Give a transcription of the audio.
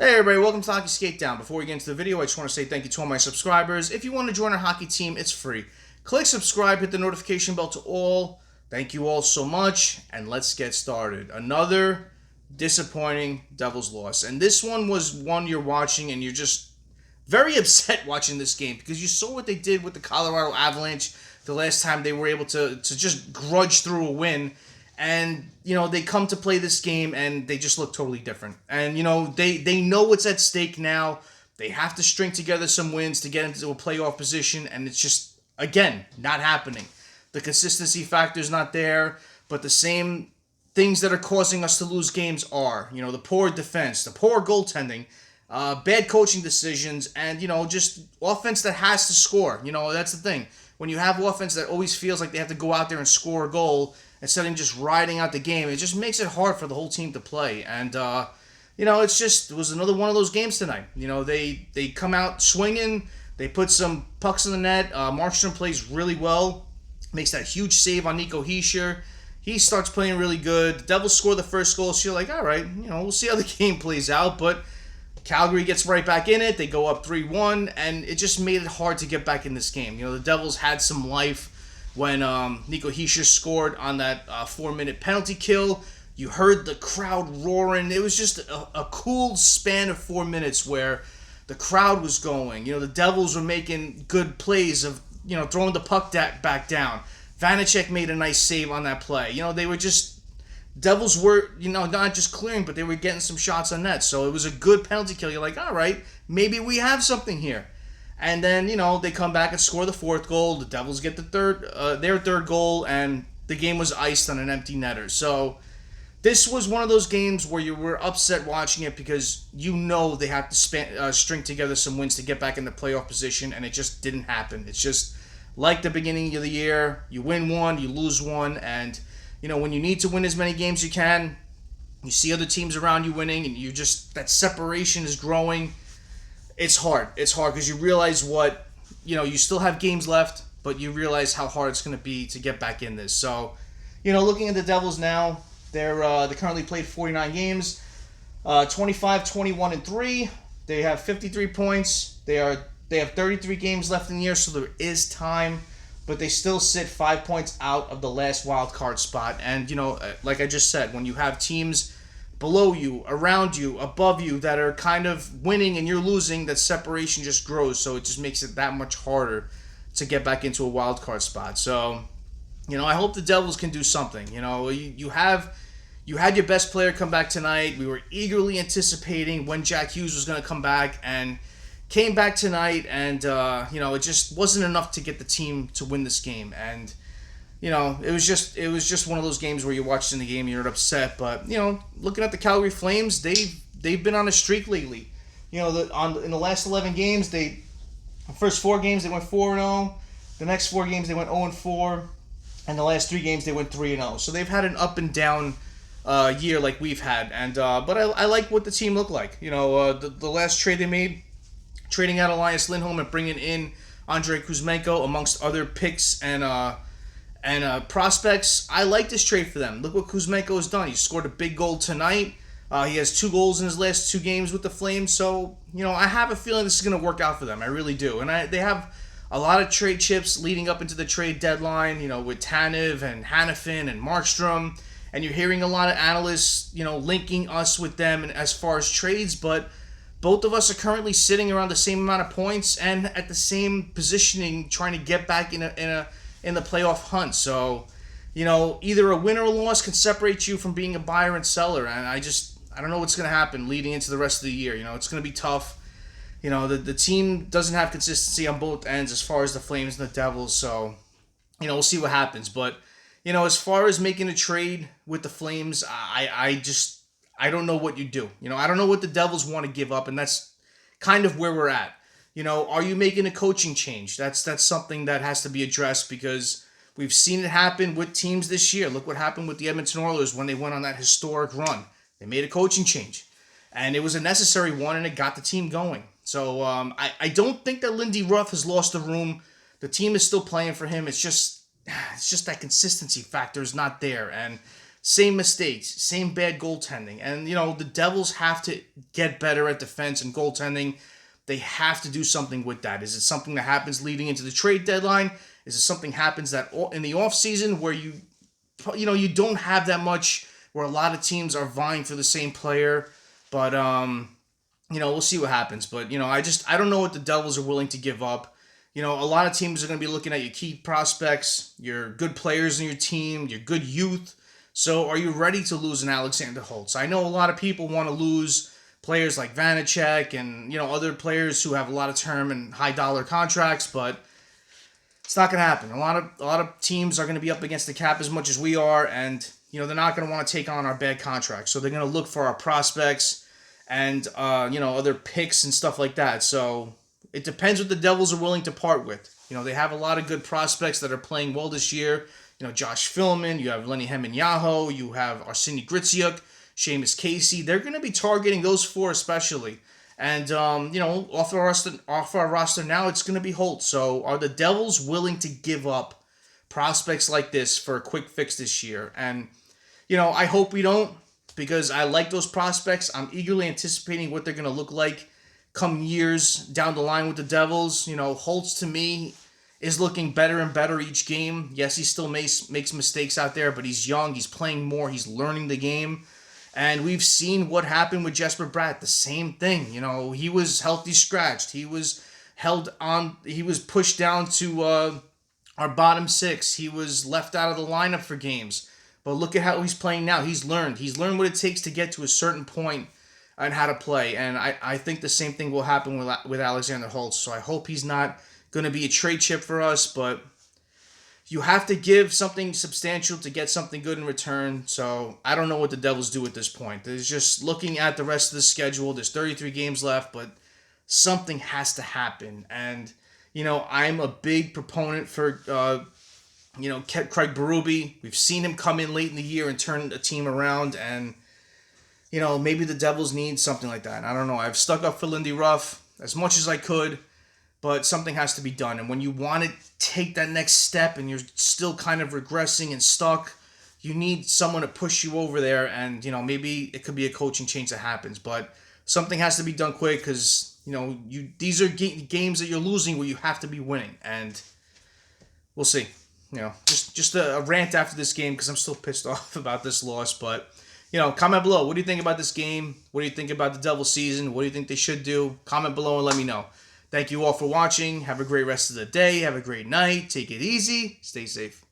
Hey everybody, welcome to Hockey Skate Down. Before we get into the video, I just want to say thank you to all my subscribers. If you want to join our hockey team, it's free. Click subscribe, hit the notification bell to all. Thank you all so much, and let's get started. Another disappointing Devils loss. And this one was one you're watching and you're just very upset watching this game because you saw what they did with the Colorado Avalanche the last time they were able to just grudge through a win. And, they come to play this game and they just look totally different. And, they know what's at stake now. They have to string together some wins to get into a playoff position. And it's just, again, not happening. The consistency factor is not there. But the same things that are causing us to lose games are, the poor defense, the poor goaltending, bad coaching decisions, and, just offense that has to score. That's the thing. When you have offense that always feels like they have to go out there and score a goal instead of just riding out the game, it just makes it hard for the whole team to play. And, it was another one of those games tonight. They come out swinging. They put some pucks in the net. Markstrom plays really well. Makes that huge save on Nico Hischier. He starts playing really good. The Devils score the first goal. So you're like, all right, we'll see how the game plays out. But Calgary gets right back in it. They go up 3-1, and it just made it hard to get back in this game. The Devils had some life when Nico Hischier scored on that 4-minute penalty kill. You heard the crowd roaring. It was just a cool span of 4 minutes where the crowd was going. The Devils were making good plays of, throwing the puck back down. Vanacek made a nice save on that play. They were just... Devils were, not just clearing, but they were getting some shots on net. So it was a good penalty kill. You're like, all right, maybe we have something here. And then, they come back and score the fourth goal. The Devils get their third goal, and the game was iced on an empty netter. So this was one of those games where you were upset watching it because they have to string together some wins to get back in the playoff position, and it just didn't happen. It's just like the beginning of the year. You win one, you lose one, and... when you need to win as many games you can, you see other teams around you winning, and that separation is growing. It's hard. It's hard because you realize you still have games left, but you realize how hard it's going to be to get back in this. So, looking at the Devils now, they currently played 49 games, 25, 21, and 3. They have 53 points. They have 33 games left in the year, so there is time. But they still sit 5 points out of the last wild card spot. And, like I just said, when you have teams below you, around you, above you that are kind of winning and you're losing, that separation just grows. So it just makes it that much harder to get back into a wild card spot. So, I hope the Devils can do something. You had your best player come back tonight. We were eagerly anticipating when Jack Hughes was going to come back, and came back tonight, and it just wasn't enough to get the team to win this game. And it was just one of those games where you're watching the game and you're upset. But looking at the Calgary Flames, they've been on a streak lately. In the last 11 games, the first 4 games they went 4-0. The next 4 games they went 0-4, and the last 3 games they went 3-0. So they've had an up and down year like we've had. And but I like what the team looked like. The last trade they made, trading out Elias Lindholm and bringing in Andrei Kuzmenko amongst other picks and prospects. I like this trade for them. Look what Kuzmenko has done. He scored a big goal tonight. He has 2 goals in his last 2 games with the Flames. So, I have a feeling this is going to work out for them. I really do. And they have a lot of trade chips leading up into the trade deadline, with Tanev and Hanifin and Markstrom. And you're hearing a lot of analysts, linking us with them as far as trades, but both of us are currently sitting around the same amount of points and at the same positioning, trying to get back in the playoff hunt. So, either a win or a loss can separate you from being a buyer and seller. And I don't know what's going to happen leading into the rest of the year. It's going to be tough. The team doesn't have consistency on both ends as far as the Flames and the Devils. So, we'll see what happens. But, as far as making a trade with the Flames, I don't know what you do. I don't know what the Devils want to give up, and that's kind of where we're at. Are you making a coaching change? That's something that has to be addressed because we've seen it happen with teams this year. Look what happened with the Edmonton Oilers when they went on that historic run. They made a coaching change, and it was a necessary one, and it got the team going. So I don't think that Lindy Ruff has lost the room. The team is still playing for him. It's just that consistency factor is not there, and same mistakes, same bad goaltending. And, the Devils have to get better at defense and goaltending. They have to do something with that. Is it something that happens leading into the trade deadline? Is it something happens that in the offseason where you don't have that much, where a lot of teams are vying for the same player? But, we'll see what happens. But, I don't know what the Devils are willing to give up. A lot of teams are going to be looking at your key prospects, your good players in your team, your good youth. So are you ready to lose an Alexander Holtz? I know a lot of people want to lose players like Vanacek and, other players who have a lot of term and high dollar contracts, but it's not going to happen. A lot of teams are going to be up against the cap as much as we are, and, they're not going to want to take on our bad contracts. So they're going to look for our prospects and, other picks and stuff like that. So it depends what the Devils are willing to part with. They have a lot of good prospects that are playing well this year. Josh Philman, you have Lenny Hemanyaho, you have Arseny Gritsyuk, Seamus Casey. They're going to be targeting those four especially. And, off our roster now, it's going to be Holtz. So are the Devils willing to give up prospects like this for a quick fix this year? And, I hope we don't, because I like those prospects. I'm eagerly anticipating what they're going to look like come years down the line with the Devils. Holtz to me is looking better and better each game. Yes, he still makes mistakes out there, but he's young, he's playing more, he's learning the game. And we've seen what happened with Jesper Bratt, the same thing. He was healthy scratched. He was held on, he was pushed down to our bottom six. He was left out of the lineup for games. But look at how he's playing now. He's learned what it takes to get to a certain point and how to play. And I think the same thing will happen with Alexander Holtz. So I hope he's not going to be a trade chip for us, but you have to give something substantial to get something good in return. So I don't know what the Devils do at this point. There's just looking at the rest of the schedule. There's 33 games left, but something has to happen. And, I'm a big proponent for, Craig Berube. We've seen him come in late in the year and turn a team around. And, maybe the Devils need something like that. I don't know. I've stuck up for Lindy Ruff as much as I could. But something has to be done. And when you want to take that next step and you're still kind of regressing and stuck, you need someone to push you over there. And, maybe it could be a coaching change that happens. But something has to be done quick because, these are games that you're losing where you have to be winning. And we'll see. Just a rant after this game because I'm still pissed off about this loss. But, comment below. What do you think about this game? What do you think about the Devils season? What do you think they should do? Comment below and let me know. Thank you all for watching. Have a great rest of the day. Have a great night. Take it easy. Stay safe.